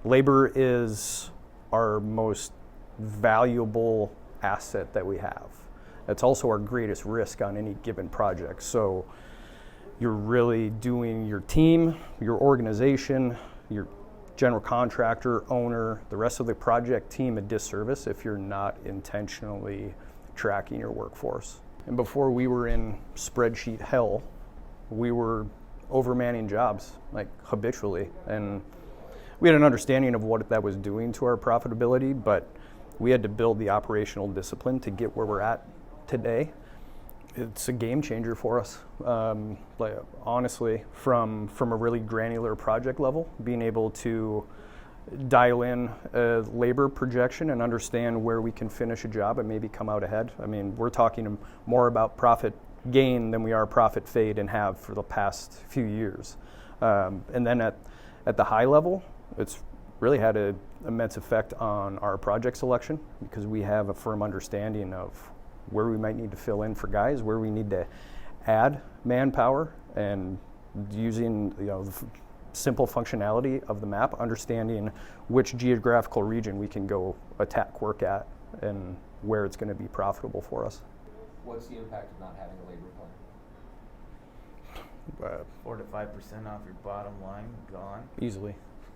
Labor is our most valuable asset that we have. It's also our greatest risk on any given project. So you're really doing your team, your organization, your general contractor, owner, the rest of the project team a disservice if you're not intentionally tracking your workforce. And before we were in spreadsheet hell, we were overmanning jobs like habitually. And we had an understanding of what that was doing to our profitability, but we had to build the operational discipline to get where we're at today. It's a game changer for us. Honestly, from a really granular project level, being able to dial in a labor projection and understand where we can finish a job and maybe come out ahead. I mean, we're talking more about profit gain than we are profit fade and have for the past few years. And then at the high level, it's really had an immense effect on our project selection because we have a firm understanding of where we might need to fill in for guys, where we need to add manpower, and using the simple functionality of the map, understanding which geographical region we can go attack work at and where it's going to be profitable for us. What's the impact of not having a labor plan? 4 to 5% off your bottom line gone. Easily,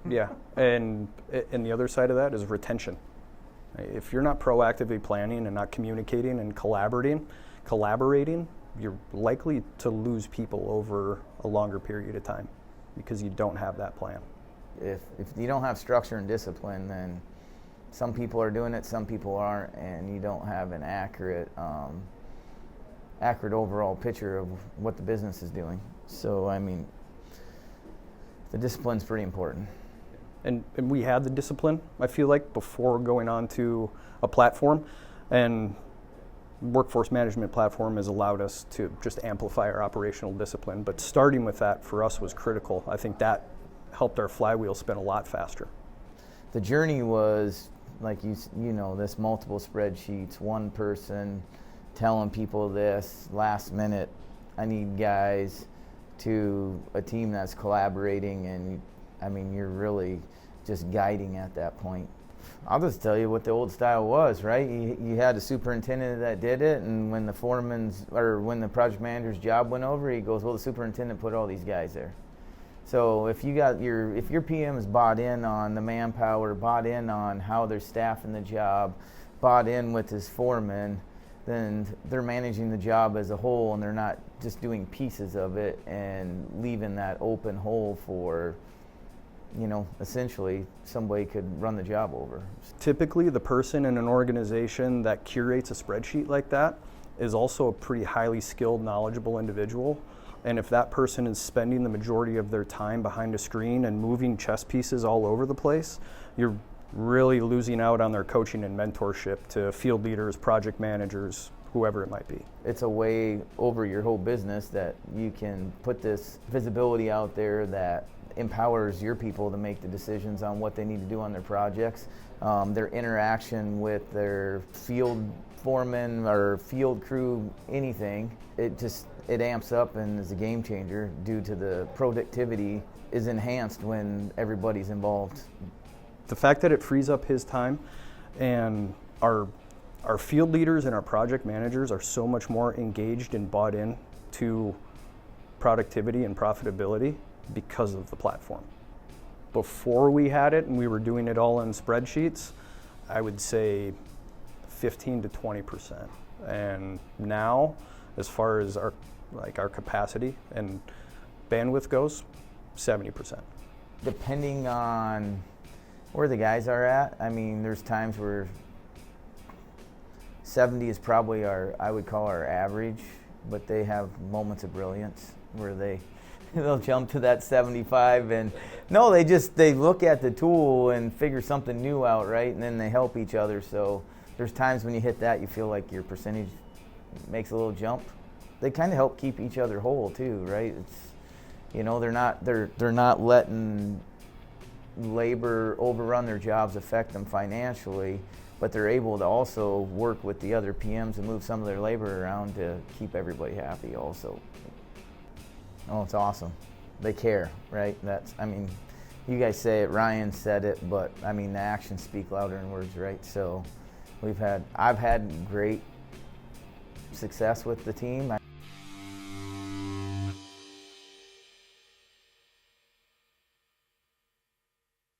yeah. And the other side of that is retention. If you're not proactively planning and not communicating and collaborating, you're likely to lose people over a longer period of time because you don't have that plan. If you don't have structure and discipline, then some people are doing it, some people aren't, and you don't have an accurate overall picture of what the business is doing. So, I mean, the discipline's pretty important. And we had the discipline, I feel like, before going on to a platform. And workforce management platform has allowed us to just amplify our operational discipline. But starting with that for us was critical. I think that helped our flywheel spin a lot faster. The journey was, like you know, this multiple spreadsheets, one person telling people this, last minute, I need guys, to a team that's collaborating, and I mean, you're really just guiding at that point. I'll just tell you what the old style was, right? You had a superintendent that did it, and when the when the project manager's job went over, he goes, well, the superintendent put all these guys there. So if your PM is bought in on the manpower, bought in on how they're staffing the job, bought in with his foreman, then they're managing the job as a whole, and they're not just doing pieces of it and leaving that open hole for, essentially somebody could run the job over. Typically, the person in an organization that curates a spreadsheet like that is also a pretty highly skilled, knowledgeable individual. And if that person is spending the majority of their time behind a screen and moving chess pieces all over the place, you're really losing out on their coaching and mentorship to field leaders, project managers, whoever it might be. It's a way over your whole business that you can put this visibility out there that empowers your people to make the decisions on what they need to do on their projects. Their interaction with their field foreman or field crew, anything, it amps up and is a game changer due to the productivity is enhanced when everybody's involved. The fact that it frees up his time, and our field leaders and our project managers are so much more engaged and bought in to productivity and profitability because of the platform. Before we had it and we were doing it all in spreadsheets, I would say 15 to 20%. And now, as far as our capacity and bandwidth goes, 70%. Depending on where the guys are at, I mean, there's times where 70 is probably I would call our average, but they have moments of brilliance where they'll jump to that 75 and no, they look at the tool and figure something new out, right? And then they help each other. So there's times when you hit that, you feel like your percentage makes a little jump. They kind of help keep each other whole too, right? It's, they're not letting labor overrun their jobs, affect them financially, but they're able to also work with the other PMs and move some of their labor around to keep everybody happy also. Oh, it's awesome. They care, right? you guys say it, Ryan said it, but I mean the actions speak louder than words, right? So I've had great success with the team.